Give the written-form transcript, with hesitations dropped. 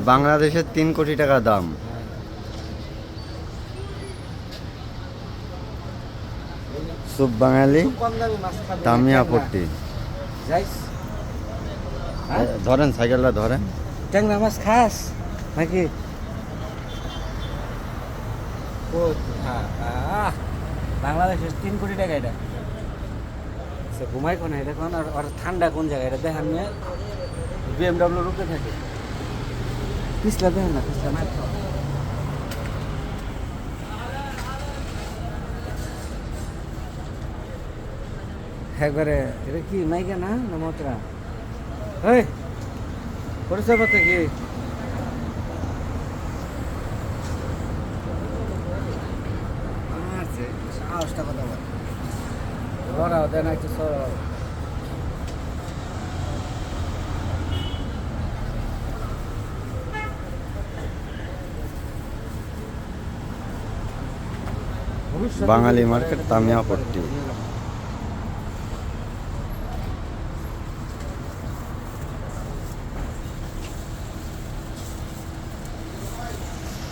বাংলাদেশের 3 কোটি টাকা দাম। সুপ বাঙালি তামিয়াপট্টি। ধরেন সাইকেলটা ধরেন। ট্যাংরা মাছ খাস নাকি? বাংলাদেশের 3 কোটি টাকা এটা। সে ঘুমাই কোন এটা কোন আর ঠান্ডা কোন জায়গায় এটা দেখেন না? BMW রুকে থাকে। পিছলা দেখেন না, পিছলা না। একবারে এটা কি নাইকা না না মতরা? এই পরিচয় পত্র কি? আছে সাহসটা কথা বল। লড়াও দেন একটু সরাও। বাঙালি মার্কেট তামিয়াপট্টি।